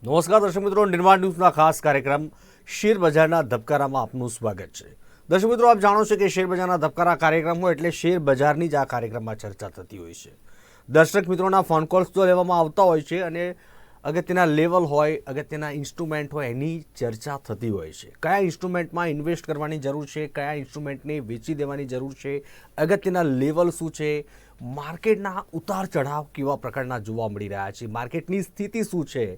નમસ્કાર દર્શક મિત્રો, નિર્માણ ન્યૂઝના ખાસ કાર્યક્રમ શેર બજારના ધબકારામાં આપનું સ્વાગત છે. દર્શક મિત્રો, આપ જાણો છો કે શેર બજારના ધબકારા કાર્યક્રમ હોય એટલે શેર બજારની જ આ કાર્યક્રમમાં ચર્ચા થતી હોય છે. દર્શક મિત્રોના ફોન કોલ્સ તો લેવામાં આવતા હોય છે અને અગત્યના લેવલ હોય, અગત્યના ઇન્સ્ટ્રુમેન્ટ હોય, એની ચર્ચા થતી હોય છે. કયા ઇન્સ્ટ્રુમેન્ટમાં ઇન્વેસ્ટ કરવાની જરૂર છે, કયા ઇન્સ્ટ્રુમેન્ટને વેચી દેવાની જરૂર છે, અગત્યના લેવલ શું છે, માર્કેટના ઉતાર ચઢાવ કેવા પ્રકારના જોવા મળી રહ્યા છે, માર્કેટની સ્થિતિ શું છે,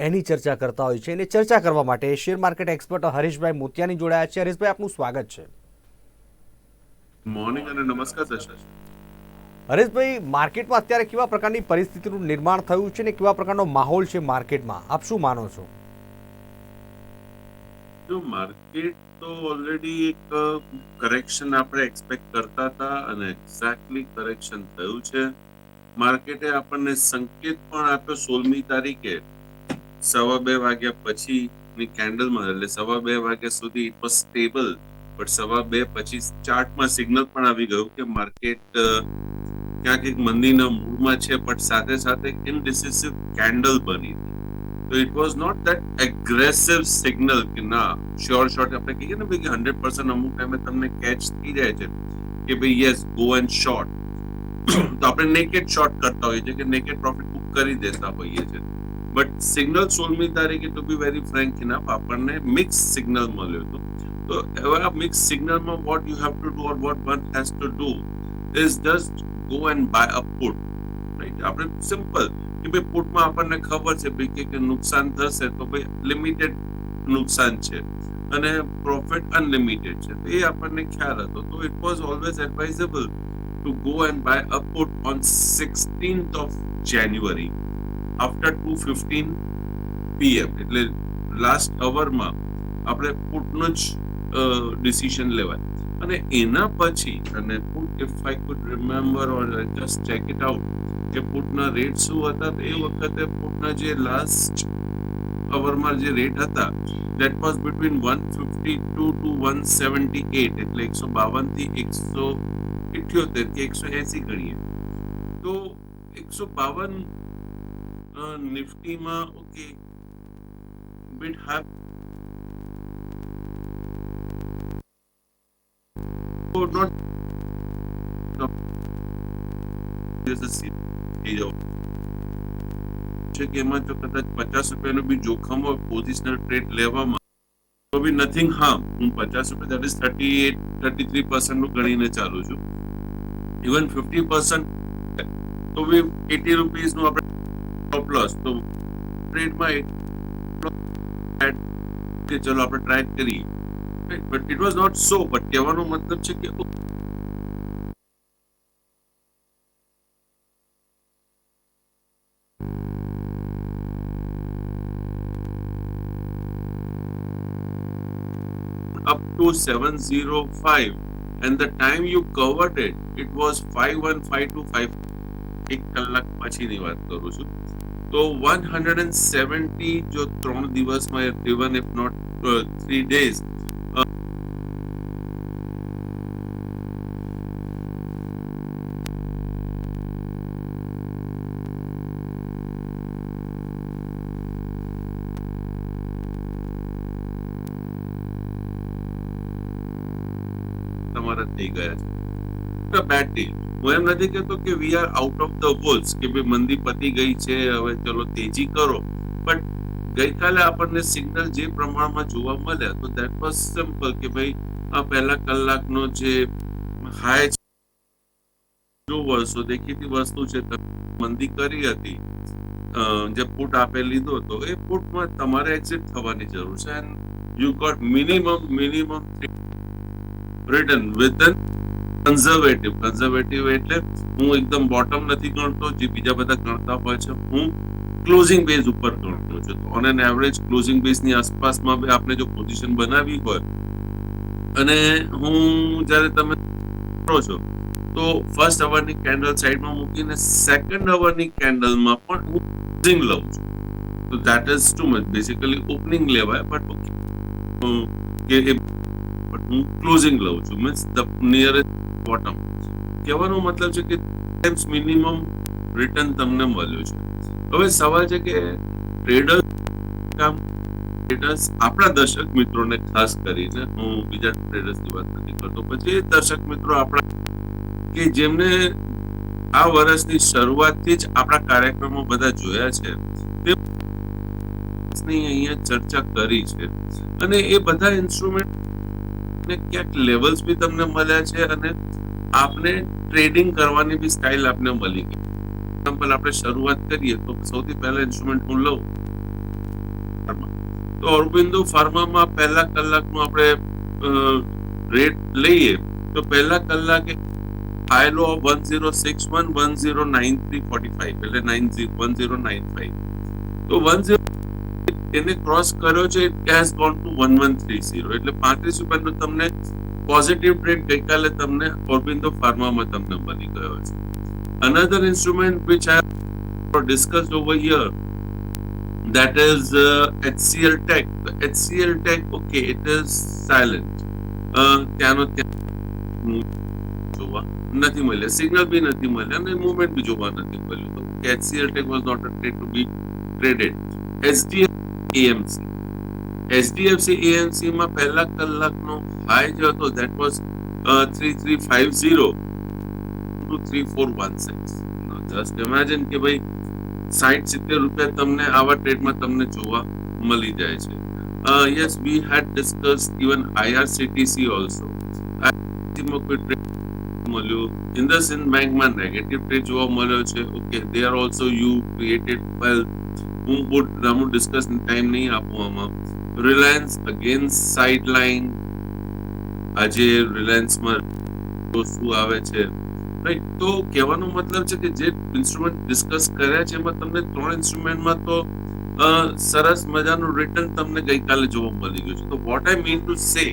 એની ચર્ચા કરતા હોય છે. એને ચર્ચા કરવા માટે શેર માર્કેટ એક્સપર્ટ હરીશભાઈ મોતિયાની જોડાયા છે. હરીશભાઈ, આપનું સ્વાગત છે. મોર્નિંગ અને નમસ્કાર દર્શક. હરીશભાઈ, માર્કેટમાં અત્યારે કેવા પ્રકારની પરિસ્થિતિનું નિર્માણ થયું છે ને કેવા પ્રકારનો માહોલ છે માર્કેટમાં, આપ શું માનો છો? જો માર્કેટ તો ઓલરેડી એક કરેક્શન આપણે એક્સપેક્ટ કરતા હતા અને એક્ઝેક્ટલી કરેક્શન થયું છે. માર્કેટે આપણને સંકેત પણ આપ્યો 16મી તારીખે 2:15 વાગ્યા પછીની કેન્ડલમાં, એટલે 2:15 વાગ્યા સુધી ઇટ વોઝ સ્ટેબલ, બટ 2:15 પછી ચાર્ટમાં સિગ્નલ પણ આવી ગયું કે માર્કેટ ક્યાંક એક મંદીના મૂડમાં છે, બટ સાથે સાથે ઇનડિસિસિવ કેન્ડલ બની હતી. તો it was not that aggressive signal કે ના શ્યોર શોર્ટ આપણે કહીએ ને ભાઈ 100% અમુક ટાઈમે તમને કેચ થઈ જાય છે કે ભાઈ યસ ગો એન્ડ શોર્ટ. તો આપણે નેકેડ શોર્ટ કરતા હોઈએ છીએ કે નેકેડ પ્રોફિટ બુક કરી દેતા હોઈએ છીએ. બટ સિગ્નલ 16મી તારીખે to be very frank enough આપણને મિક્સ સિગ્નલ મળ્યો હતો. તો એવા મિક્સ સિગ્નલમાં what you have to do or what one has to do is just go and buy a put. Right, આપણે સિમ્પલ કે ભાઈ પુટમાં આપણને ખબર છે ભાઈ કે નુકસાન થશે તો ભાઈ લિમિટેડ નુકસાન છે અને પ્રોફિટ અનલિમિટેડ છે, તો એ આપણને ખ્યાલ હતો. તો it was always advisable to go and buy a put on 16th of January after 2:15 PM, એટલે લાસ્ટ અવરમાં આપણે પુટનો જ ડિસિઝન લેવાય. અને એના પછી અને put if I could remember or just check it out કે પુટના રેટ શું હતા, તો એ વખતે પુટના જે લાસ્ટ અવરમાં જે રેટ હતા that was between 152 to 178, એટલે 152 થી 178 કે 180 ગણીએ તો 152 નિફ્ટીમાં okay bit high, so not છે કે એમાં જો કદાચ 50 રૂપિયાનું બી જોખમ હોય પોઝિશનલ ટ્રેડ લેવામાં તો બી નથિંગ હાર્મ. હું 50 રૂપિયા દેટ ઇઝ 33% નું ગણીને ચાલુ છું. ઇવન 50% તો બી 80 રૂપીસનું આપણે સ્ટોપ લોસ તો ટ્રેડમાં કે ચલો આપણે ટ્રાય કરીએ, but it was not so. But કહેવાનો મતલબ છે કે up to 705 and the time you covered it was 5152. એક કલાક પછીની વાત કરું છું. તો 170 જો 3 દિવસમાં even if not 3 days તમારા થઈ ગયા છે. Bad day. હું એમ નથી કહેતો કે we are out of the woods કે ભાઈ મંદી પતી ગઈ છે હવે ચલો તેજી કરો, બટ ગઈકાલે આપણને સિગ્નલ જે પ્રમાણમાં જોવા મળ્યા તો દેટ વોઝ સિમ્પલ કે ભાઈ આ પહેલા કલાકનો જે હાઈ જો વર્ષો દેખીતી વસ્તુ છે મંદી કરી હતી, જે પુટ આપે લીધો તો એ પુટમાં તમારે એક્ઝિટ થવાની જરૂર છે. And you got minimum return with conservative એટલે હું એકદમ બોટમ નથી ગણતો જે બીજા બધા ગણતા હોય છે, હું ક્લોઝિંગ બેઝ ઉપર ગણતો છું. તો ઓન એન એવરેજ ક્લોઝિંગ બેઝની આસપાસમાં બી આપણે જો પોઝિશન બનાવી હોય અને હું જ્યારે તમે કરો છો તો ફર્સ્ટ અવરની કેન્ડલ સાઈડમાં મૂકીને સેકન્ડ અવરની કેન્ડલમાં પણ હું ક્લોઝિંગ લઉં છું. તો that is too much. Basically opening લેવાય બટ કે હું ક્લોઝિંગ લઉં છું, મીન્સ ધ નિયરેસ્ટ બોટમ. કહેવાનો મતલબ છે કે મિનિમમ રિટર્ન તમને મળ્યું છે. હવે સવાલ છે કે ટ્રેડર કામ ટ્રેડર્સ, આપણા દર્શક મિત્રોને ખાસ કરીને, હું બીજા ટ્રેડર્સની વાત નથી કરતો, પછી એ દર્શક મિત્રો આપણા કે જેમને આ વર્ષની શરૂઆતથી જ આપણા કાર્યક્રમો બધા જોયા છે, તે અહીંયા ચર્ચા કરી છે, અને એ બધા ઇન્સ્ટ્રુમેન્ટ ક્યાંક લેવલ્સ બી તમને મળ્યા છે, અને આપને ટ્રેડિંગ કરવાની બી સ્ટાઇલ આપને મળી ગઈ. એક્ઝામ્પલ આપણે શરૂઆત કરીએ તો સૌથી પહેલા ઇન્સ્ટ્રુમેન્ટ હું લઉં તો ઓરોબિંદો ફાર્મામાં પહેલા કલાકનું આપણે રેટ લઈએ તો પહેલા કલાકે હાઈ લો 1061 109345 એટલે 1095 તો 10 એને ક્રોસ કર્યો છે, ઇટ હેઝ ગોન ટુ 1130 એટલે 35 રૂપિયાનો તમને પોઝિટિવ ટ્રેડ ગઈકાલે તમને ઓરોબિંદો ફાર્મામાં તમને મળી ગયો છે. Another instrument which I have discussed over here, that is HCL Tech. The HCL Tech, okay, it is silent. ત્યાંનો ત્યાં જોવા નથી મળ્યા, સિગ્નલ બી નથી મળ્યા, અને મૂવમેન્ટ બી જોવા નથી મળ્યું. તો HCL Tech was not a trade to be traded. HDFC AMC માં પહેલા કલાકનો હાઈ જે હતો that was 3350 to 3416. Now just imagine કે ભાઈ 60-70 રૂપિયા તમને આવા ટ્રેડમાં તમને જોવા મળી જાય છે. Yes, we had discussed even IRCTC also. IRCTC માં કોઈ ટ્રેડ મળ્યો, ઇન્ડસઇન્ડ બેંકમાં નેગેટિવ ટ્રેડ જોવા મળ્યો છે. Okay, they are also you created well. હું બહુ ડિસ્કસ ટાઈમ નહીં આપું આમાં. રિલાયન્સ અગેન સાઇડ લાઇન, આજે રિલાયન્સમાં શું આવે છે, રાઈટ? તો કહેવાનો મતલબ છે કે જે ઇન્સ્ટ્રુમેન્ટ ડિસ્કસ કર્યા છે એમાં તમને 3 ઇન્સ્ટ્રુમેન્ટમાં તો સરસ મજાનું રિટર્ન તમને ગઈકાલે જોવા મળી ગયું છે. તો what I mean to say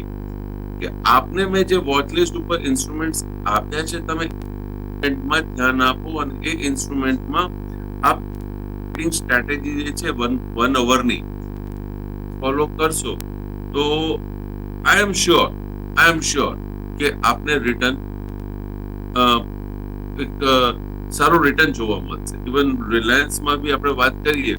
કે આપને મેં જે વોચ લિસ્ટ ઉપર ઇન્સ્ટ્રુમેન્ટ્સ આપ્યા છે, તમે ઇન્સ્ટ્રુમેન્ટમાં ધ્યાન આપો અને એ ઇન્સ્ટ્રુમેન્ટમાં આપ સ્ટ્રેટેજી જે છે 1 અવરની ફોલો કરશો તો આઈ એમ શ્યોર કે આપને રિટર્ન એક સારું રિટર્ન જોવા મળશે. ઇવન રિલાયન્સમાં બી આપણે વાત કરીએ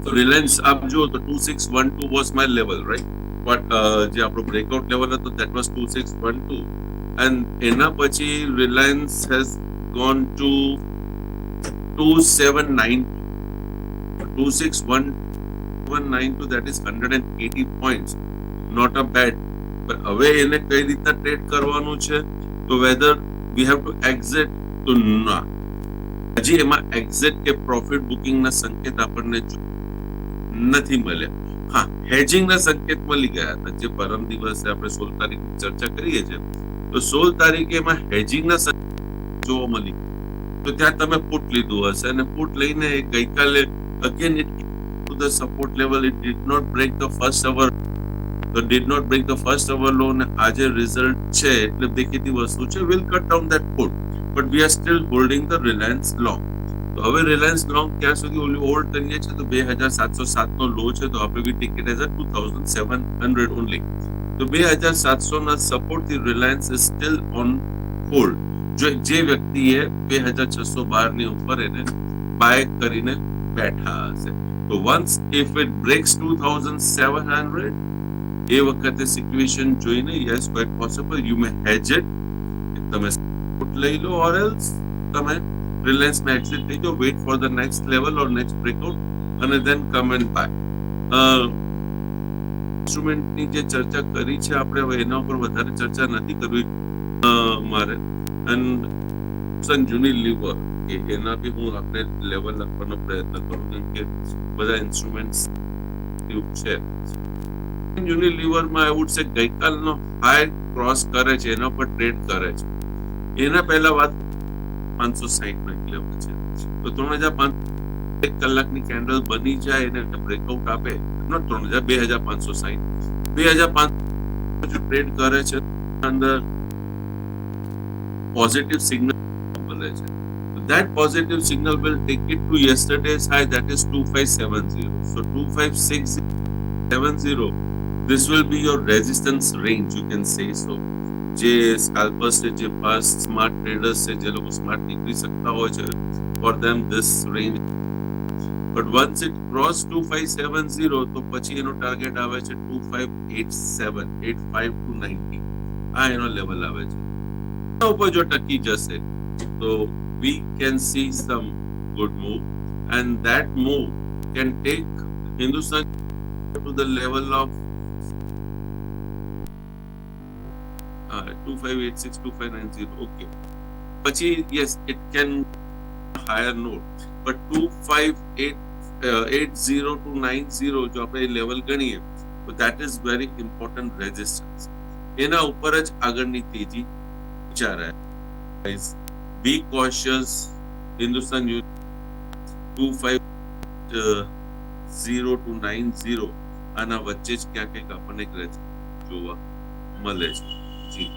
તો રિલાયન્સ આપ જુઓ તો 2612 was my level, right? But જે આપણો બ્રેકઆઉટ લેવલ હતો that was 2612, એન્ડ એના પછી Reliance has gone to 2612, that is 180 points, not a bad. પણ હવે એને કઈ રીતના ટ્રેડ કરવાનું છે, તો whether we have to exit તો ના, હજી એમાં એક્ઝિટ કે પ્રોફિટ બુકિંગના સંકેત આપણને નથી મળ્યા. હા, હેજિંગના સંકેત મળી ગયા હતા, જે પરમ દિવસે આપણે 16 તારીખની ચર્ચા કરીએ છીએ, તો 16 તારીખે એમાં હેજિંગના સંકેત જોવા મળી. તો ત્યાં તમે પુટ લીધું હશે, અને પુટ લઈને ગઈકાલે again it to the support level, it did not break the first hour low, અને આજે રિઝલ્ટ છે એટલે દેખીતી વસ્તુ છે, will cut down that put, but we are still holding the Reliance long. તો હવે રિલાયન્સ લોંગ ક્યાં સુધી હોલ્ડ કરીએ છીએ, તો 2707 નો લો છે, તો આપણે બી ટિકિટ એઝ 2700 ઓનલી. તો 2700 ના સપોર્ટથી Reliance is still on hold. જે વ્યક્તિએ 2612 ની ઉપર એને બાય કરીને બેઠા હશે, તો વન્સ ઇફ ઇટ બ્રેક્સ 2700, એ વખતે સિચ્યુએશન જોઈને yes quite possible you may Hage it, તમે પુટ લઈ લો, ઓર એલ્સ તમે રિલાયન્સમાં એક્ઝિટ થઈ જાઓ, weight for the next level or next breakout, અને ધેન કમ એન્ડ બાય. ઇન્સ્ટ્રુમેન્ટની જે ચર્ચા કરી છે આપણે, હવે એના ઉપર વધારે ચર્ચા નથી કરવી મારે. એન્ડ યુનિલીવર કે એના બી હું આપણે લેવલ આપવાનો પ્રયત્ન કરું, કેમ કે બધા ઇન્સ્ટ્રુમેન્ટ્સ છે. યુનિલીવરમાં I would say ગઈકાલનો high cross કરે છે, એના પર ટ્રેડ કરે છે. એના પહેલા વાત 560 નો લેવલ છે, તો 3500 એક કલાકની કેન્ડલ બની જાય એને બ્રેકઆઉટ આપે, નોટ 2560 ટ્રેડ કરે છે, અંદર પોઝિટિવ સિગ્નલ મળે છે. That positive signal will take it to yesterday's high, that is 2570. So 25670, this will be your resistance range, you can say so. જે સ્કાલ્પર્સ છે, જે ફાસ્ટ સ્માર્ટ ટ્રેડર્સ છે, જે લોકો સ્માર્ટ નીકળી શકતા હોય છે, for them this range but once it cross 2570 તો પછી એનો ટાર્ગેટ આવે છે 2587, 85 to 90. આ એનો લેવલ આવે છે. એના ઉપર જો ટકી જશે તો we can see some good move, and that move can take Hindustan to the level of 2586, 2590. Okay. Pachi, yes, it can higher note, but 2580 to 90 જો આપણે લેવલ ગણીએ તો that is very important resistance. એના ઉપર જ આગળની તેજી વિચારાય. Be cautious. Hindustan 2580 to 90 આના વચ્ચે જ ક્યાંક એક આપણને જોવા મળે છે. જી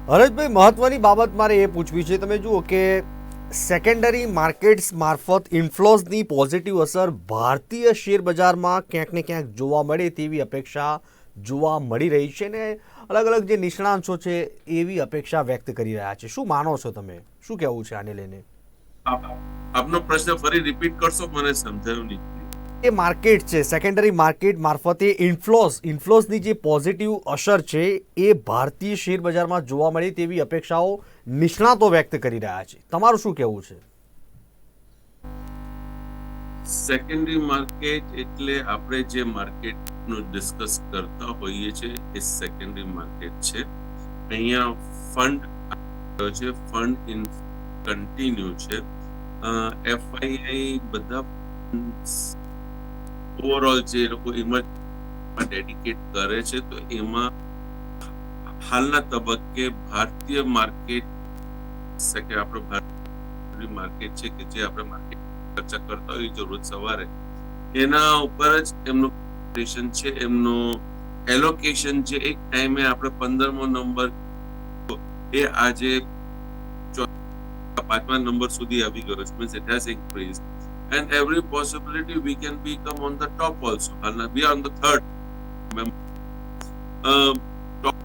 હરેશભાઈ, મહત્વની બાબત મારે એ પૂછવી છે, તમે જુઓ કે સેકન્ડરી માર્કેટ્સ મારફત ઇન્ફ્લોઝની પોઝિટિવ અસર ભારતીય શેર બજારમાં ક્યાંક ને ક્યાંક જોવા મળે તેવી અપેક્ષા જોવા મળી રહી છે ને અલગ અલગ જે નિષ્ણાંતો છે એવી અપેક્ષા વ્યક્ત કરી રહ્યા છે. શું માનો છો તમે? શું કહેવું છે આને લઈને? આપનો પ્રશ્ન ફરી રિપીટ કરશો? મને સમજાયું નહીં. એ માર્કેટ છે, સેકન્ડરી માર્કેટ મારફતે ઇન્ફ્લોઝની જે પોઝિટિવ અસર છે એ ભારતીય શેર બજારમાં જોવા મળે તેવી અપેક્ષાઓ નિષ્ણાતો વ્યક્ત કરી રહ્યા છે. તમારું શું કહેવું છે? સેકન્ડરી માર્કેટ એટલે આપણે જે માર્કેટનું ડિસ્કસ કરતા હોઈએ છીએ એ સેકન્ડરી માર્કેટ છે. અહીંયા ફંડ છે, ફંડ ઇન કન્ટિન્યુ છે. એફઆઈઆઈ બધા ઓવરઓલ જે લોકો ઇમર્જિંગ ડેડિકેટ કરે છે તો એમાં હાલના તબક્કે ભારતીય માર્કેટ આપણે ભારતીય માર્કેટ છે કે જે આપણે માર્કેટ ચર્ચા કરતા હોઈએ છીએ રોજ સવારે, એના ઉપર જ એમનું છે, એમનું એલોકેશન છે. એક ટાઈમે આપણે 15મો નંબર એ આજે 5મા નંબર સુધી આવી ગયો છે. Means it has increase and every possibility we can become on the top also. We are on the third. Top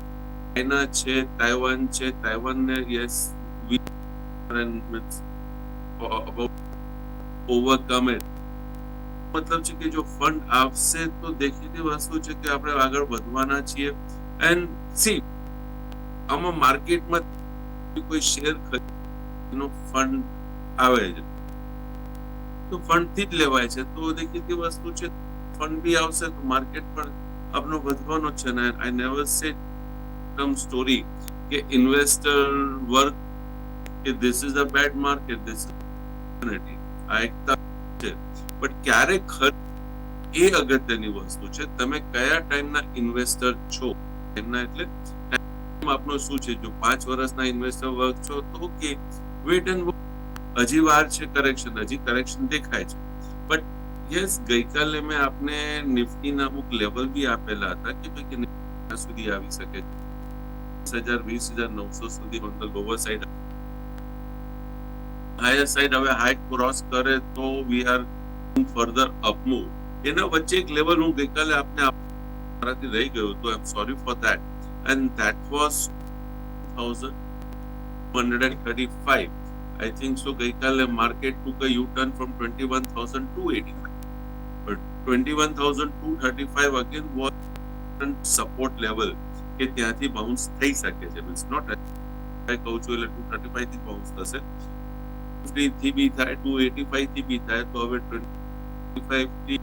China છે, Taiwan છે. Taiwan ને yes we and about overcome it. મતલબ છે કે જો ફંડ આવશે તો દેખીતી વસ્તુ છે કે આપણે આગળ વધવાના છીએ. એન્ડ સી આમાં માર્કેટમાં કોઈ શેર ખરીદવાનો ફંડ આવે છે તો ફંડ થી જ લેવાય છે, તો દેખીતી વસ્તુ છે ફંડ બી આવશે તો માર્કેટ પણ આપનો વધવાનો છે. ને I never said term story કે ઇન્વેસ્ટર વર્ક કે this is a bad market, this is આ એકતા છે. બટ ક્યારે એ અગત્યની વસ્તુ છે તમે કયા ટાઈમના ઇન્વેસ્ટર છો. એમના એટલે આપનો શું છે, જો 5 વર્ષના ઇન્વેસ્ટર વર્ક છો તો ઓકે, વેટ એન્ડ હજી વાર છે કરેક્શન, હજી કરેક્શન દેખાય છે. બટ યસ, ગઈકાલે મેં આપને નિફ્ટીના અમુક લેવલ બી આપેલા હતા કે ભાઈ કે સુધી આવી શકે, 20,900 સુધી on the lower side, higher side હવે હાઈ ક્રોસ કરે તો we are further up move. એના વચ્ચે એક લેવલ હું ગઈકાલે આપને મારાથી રહી ગયું તો I am sorry for that, and that was 1,135. I think so. ગઈકાલે market took a U-turn from 21,285, but 21,235 again was support level કે ત્યાંથી બાઉન્સ થઈ શકે છે. મીન્સ નોટ કહું છું એટલે 235 થી બાઉન્સ થશે, 50 થી બી થાય, 285 થી બી થાય, તો હવે 25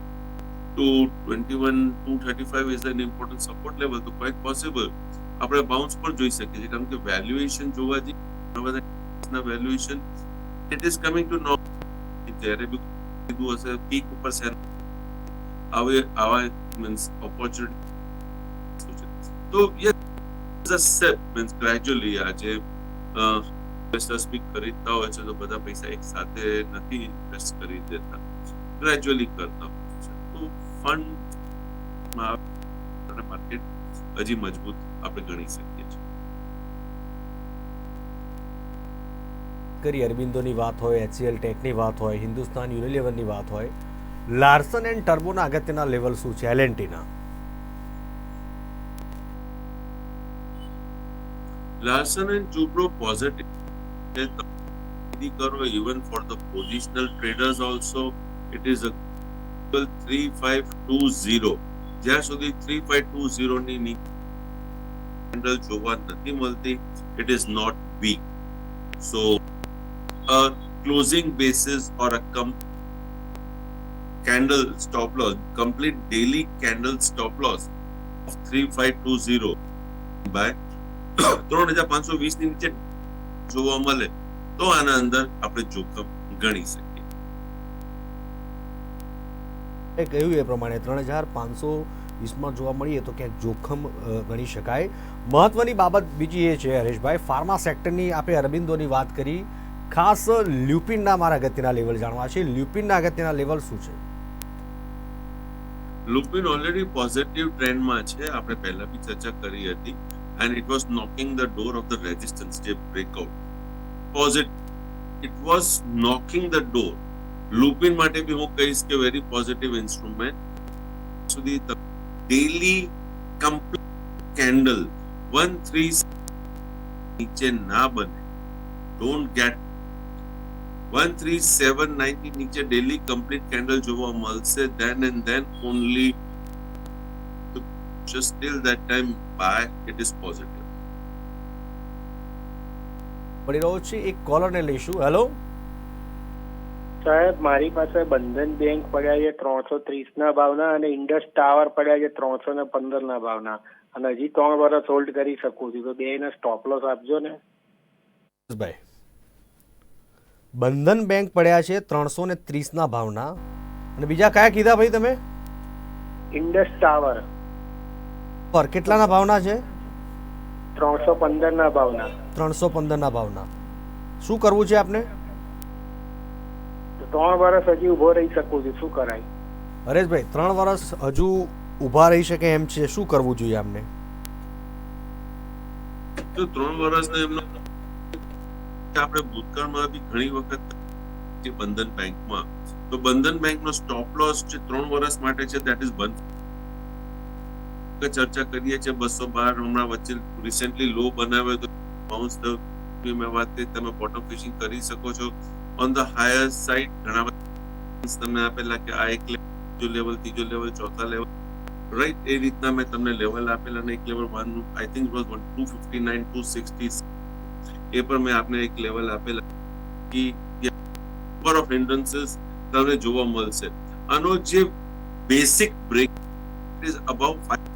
to 21,235 is an important support level. તો quite possible આપણે બાઉન્સ પણ જોઈ શકીએ છીએ, કારણ કે વેલ્યુએશન જોવા જઈએ valuation it is coming to no. જ્યારે બી કીધું હશે પીક ઉપર છે આવા મીન્સ ઓપોર્ચ્યુનિટી. તો yes a step means gradually આજે ઇન્વેસ્ટર્સ બી ખરીદતા હોય છે તો બધા પૈસા એક સાથે નથી ઇન્વેસ્ટ કરી દેતા, ગ્રેજ્યુઅલી કરતા હોય છે. તો ફંડ માર્કેટ હજી મજબૂત આપણે ગણી શકીએ છીએ. કરી અરબિંદોની વાત હોય, HCL ટેકની વાત હોય, હિન્દુસ્તાન યુનિલિવરની વાત હોય, લાર્સન એન્ડ ટર્બોના અગત્યના લેવલ શું છે એલએનટીના? લાર્સન એન્ડ ટુબ્રો પોઝિટિવ કરો, even for the positional traders also it is a 3520. જ્યાં સુધી 3520 ની નીચે કેન્ડલ જોવા નથી મળતી, it is not weak. So a closing basis or a candle stop loss, complete daily candle stop loss of 3520 by 3520 ની નીચે જોવા મળે તો આના અંદર આપણે જોખમ ગણી શકીએ. એ કહ્યું એ પ્રમાણે 3520માં જોવા મળીએ તો ક્યાંક જોખમ ગણી શકાય. મહત્વની બાબત બીજી એ છે હરેશભાઈ, ફાર્મા સેક્ટરની આપણે અરબિંદોની વાત કરી, ખાસ લ્યુપિનના મારા અગત્યના લેવલ જાણવા છે. લ્યુપિનના અગત્યના લેવલ શું છે? લુપિન ઓલરેડી પોઝિટિવ ટ્રેન્ડમાં છે, આપણે પહેલા બી ચર્ચા કરી હતી, and it was knocking the door of the resistance જે breakout positive, it was knocking the door. Lupin માટે બી હું કહીશ કે વેરી પોઝિટિવ ઇન્સ્ટ્રુમેન્ટ. સુધી ડેલી કમ્પ્લીટ કેન્ડલ 13 નીચે ના બને, ડોન્ટ ગેટ 13790 ની નીચે ડેલી કમ્પ્લીટ કેન્ડલ જોવા મળશે, then and then only just till that time buy, it is positive. પડી રહ્યો છે એક કોલરને લઈશું. હેલો સાહેબ, મારી પાસે બંધન બેંક પડ્યા છે 330 ના ભાવના અને ઇન્ડસ ટાવર પડ્યા છે 315 ના ભાવના, અને હજી 3 વર્ષ હોલ્ડ કરી શકું છું, તો બે ના સ્ટોપ લોસ આપજો ને. ભાઈ, બંધન બેંક પડ્યા છે 330ના ભાવના, અને બીજા કયા કીધા ભાઈ તમે? ઇન્ડસ ટાવર પર કેટલાના ભાવના છે? 315 ના ભાવના. 315ના ભાવના. શું કરવું છે આપને? 3 વર્ષ હજી ઉભો રહી શકું છું, શું કરાય? હરેશભાઈ, 3 વર્ષ હજુ ઊભા રહી શકે એમ છે, શું કરવું જોઈએ આપને? તો 3 વર્ષને એમનો આપણે ભૂતકાળમાં બી ઘણી વખત જે બંધન બેંકમાં, તો બંધન બેંકનો સ્ટોપ લોસ જે 3 વર્ષ માટે છે, ધેટ ઇઝ ચર્ચા કરીએ છીએ 212. હમણાં વચ્ચે રિસેન્ટલી લો બનાવ્યો તો બાઉન્સ થયો, મેં વાત કરી, તમે બોટમ ફિશિંગ કરી શકો છો. ઓન ધ હાયર સાઇડ ઘણા બધા તમને આપેલા કે આ એક લેવલ, ત્રીજો લેવલ, ચોથા લેવલ, રાઈટ, એ રીતના મેં તમને લેવલ આપેલા, અને એક લેવલ 1 આઈ થિંક વોઝ 259 260, એ પર મેં આપને એક લેવલ આપેલા કે નંબર ઓફ હિન્ડ્રન્સીસ તમને જોવા મળશે. આનો જે બેસિક બ્રેક ઇઝ અબાઉટ 5,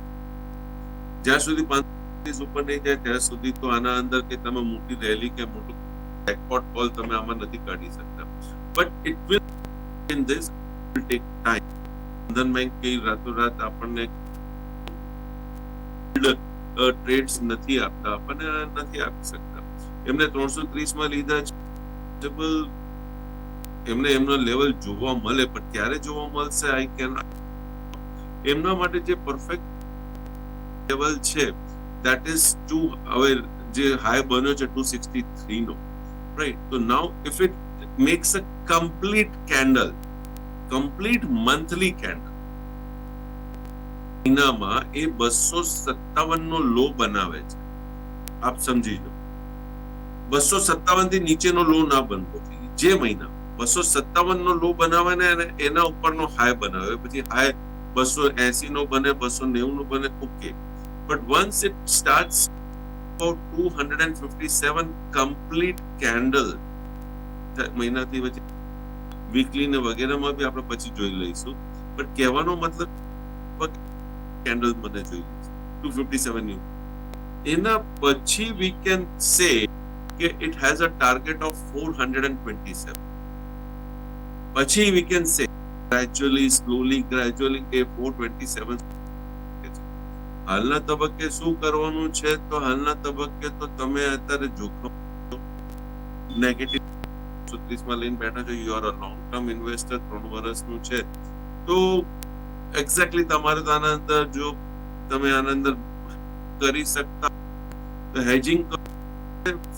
જ્યાં સુધી 5 ઉપર નહીં જાય ત્યાં સુધી તો આના અંદર કે તમે મોટી રેલી કે મોટું જેકપોટ કોલ તમે આમાં નથી કાઢી શકતા. But it will in this will take time. બંધન બેંક કે રાતોરાત આપણને ટ્રેડ્સ નથી આપતા, આપણને નથી આપી શકતા. એમને 330 માં લીધા છે, એમને એમનો લેવલ જોવા મળે, પણ ક્યારે જોવા મળશે આઈ કેન, એમના માટે જે પરફેક્ટ લેવલ છે that is 2, હવે જે હાઈ બન્યો છે 263 નો, રાઈટ. તો now if it makes a complete candle, complete monthly candle, મહિનામાં એ 257 નો લો બનાવે છે, આપ સમજી લો. 257 થી નીચેનો લો ના બનવો જોઈએ. જે મહિના 257 નો લો બનાવે ને એના ઉપરનો હાઈ બનાવે, પછી હાઈ 280 નો બને, 290 નો બને, okay. But once it starts about 257 complete candle, મહિનાથી પછી વીકલી ને વગેરેમાં બી આપણે પછી જોઈ લઈશું, બટ કહેવાનો મતલબ કેન્ડલ મને જોઈએ 257 ની એના પછી we can say કે it has a target of 427. પછી we can say gradually કે 427. હાલના તબક્કે શું કરવાનું છે? તો હાલના તબક્કે તો તમે અત્યારે જોખમ નેગેટિવ 30 માં લઈને બેઠા છો, you are a long term investor, 3 વર્ષનું છે, તો એક્ઝેક્ટલી તમારે તો આના અંદર જો તમે આના અંદર કરી શકતા તો હેજિંગ,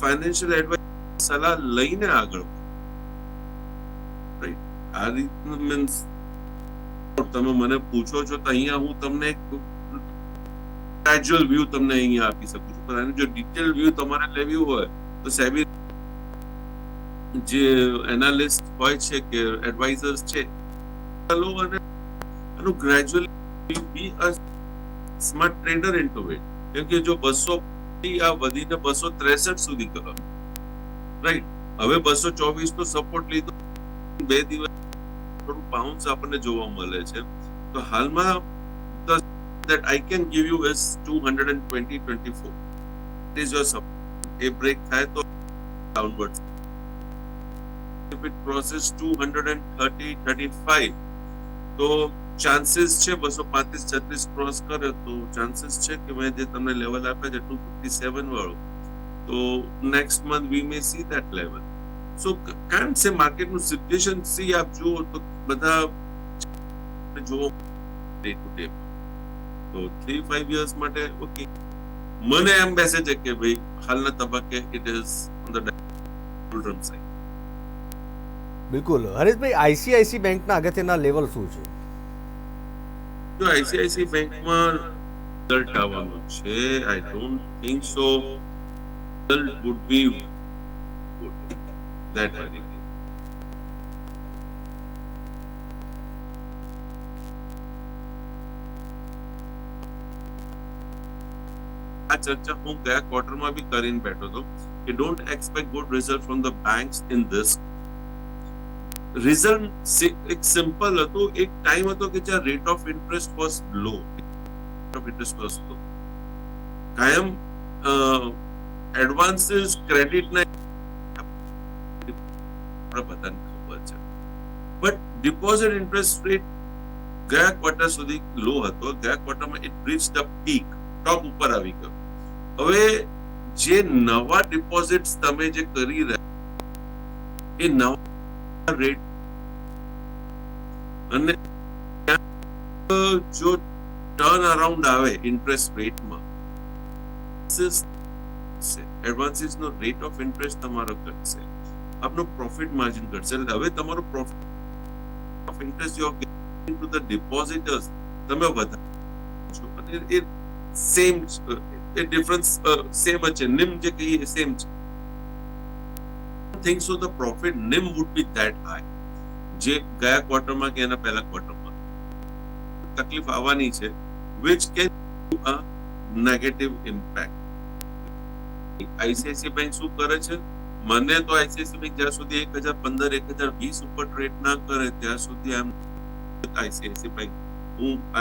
ફાઇનાન્શિયલ એડવાઇસ સલાહ લઈને આગળ, રાઈટ. આ રીતનું મીન્સ તમે મને પૂછો છો તો અહીંયા હું તમને એક કેઝ્યુઅલ વ્યૂ તમને અહીંયા આપી શકું છું, પણ આનું જો ડિટેલ વ્યૂ તમારે લેવી હોય તો સેબી જે એનાલિસ્ટ હોય છે કે એડવાઇઝર્સ છે લો અને આનું gradually be a smart trader into it. કેમ કે જો 200 થી આ વધીને 263 સુધી ગયો, રાઈટ, હવે 224 નો સપોર્ટ લીધો, 2 દિવસ થોડું બાઉન્સ આપણને જોવા મળે છે. તો હાલમાં that I can give you is 220-24. It is your support. A break થાય તો downwards. If it crosses 230-35, તો ચાન્સીસ છે 235-36 ક્રોસ કરે તો ચાન્સીસ છે કે મેં જે તમને લેવલ આપ્યા છે 257 વાળો, તો next month we may see that level. So can't say માર્કેટનું સિચ્યુએશન સી આપ જુઓ તો બધા જુઓ ડે ટુ ડે. તો 3-5 years માટે ઓકે, મને એમ બેસે છે કે ભાઈ હાલના તબક્કે it is on the doldrum side. બિલકુલ હરેશભાઈ, આઈસીઆઈસી બેંકના અગત્યના લેવલ શું છે? જો આઈસીઆઈસી બેંકમાં રિઝલ્ટ આવવાનું છે, I don't think so result would be good that very. આ ચર્ચા હું ગયા ક્વાર્ટરમાં બી કરીને બેઠો હતો કે don't expect good result from the banks in this. Reason એક સિમ્પલ હતું, એક ટાઈમ હતો કે જ્યાં રેટ ઓફ ઇન્ટરેસ્ટ વોઝ લો, કાયમ એડવાન્સીસ ક્રેડિટ ના બધાને ખબર છે, બટ ડિપોઝિટ ઇન્ટરેસ્ટ રેટ ગયા ક્વાર્ટર સુધી લો હતો. ગયા ક્વાર્ટરમાં ઇટ રીચ ધ પીક, ટોપ ઉપર આવી ગયો. હવે જે નવા ડિપોઝિટ્સ તમે જે કરી રહ્યા એ નવા રેટ અને જો ટર્ન અરાઉન્ડ આવે ઇન્ટરેસ્ટ રેટમાં, એડવાન્સીસ નો રેટ ઓફ ઇન્ટરેસ્ટ તમારો ઘટશે, આપનો પ્રોફિટ માર્જિન ઘટશે. એટલે હવે તમારો profit of interest you are giving to the depositors તમે વધારો છો, અને એ સેમ એ ડિફરન્સ સેમ છે, નિમ જે કહીએ સેમ છે. think so the profit NIM would be that high જે ગયા ક્વાર્ટરમાં કે એના પહેલા ક્વાર્ટરમાં તકલીફ આવવાની છે, which can do a negative impact. ICICI bank શું કરે છે? મને તો આઈસીઆઈસી બેંક જ્યાં સુધી 1015-1020 ઉપર ટ્રેડ ના કરે ત્યાં સુધી ICICI bank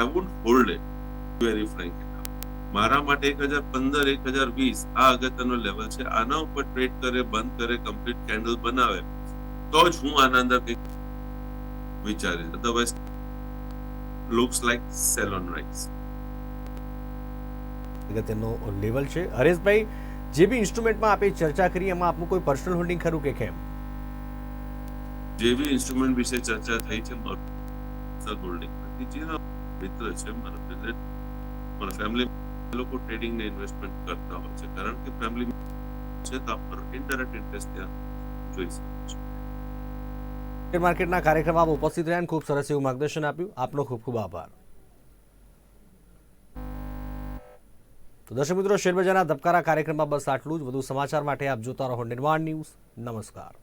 I won't hold it very frankly. મારા માટે 1015-1020 આ અગત્યનો લેવલ છે. આના ઉપર ટ્રેડ કરે, બંધ કરે, કમ્પ્લીટ કેન્ડલ બનાવે તો જ હું આના અંદર કંઈક વિચારીશ. Otherwise looks like sell on rise. અગત્યનો લેવલ છે. હરેશભાઈ, જે બી ઇન્સ્ટ્રુમેન્ટમાં આપણે ચર્ચા કરી એમાં આપનું કોઈ પર્સનલ હોલ્ડિંગ ખરું કે કેમ? જે બી ઇન્સ્ટ્રુમેન્ટ વિશે ચર્ચા થઈ છે મારું હોલ્ડિંગ નથી. જે મિત્ર છે મારા ફેમિલી લોકો ટ્રેડિંગ ને ઇન્વેસ્ટમેન્ટ કરતા હોય છે, કારણ કે ફેમિલી છે તો આપણો ઇનડાયરેક્ટ ઇન્ટરેસ્ટ ત્યાં જોઈ શકે છે. શેર માર્કેટના કાર્યક્રમમાં આપ ઉપસ્થિત રહ્યા અને ખૂબ સરસ એવું માર્ગદર્શન આપ્યું. આપનો ખૂબ ખૂબ આભાર. તો દર્શક મિત્રો, શેરબજારના ધબકારા કાર્યક્રમમાં બસ આટલું જ. વધુ સમાચાર માટે આપ જોતા રહો નિર્માણ ન્યૂઝ. નમસ્કાર.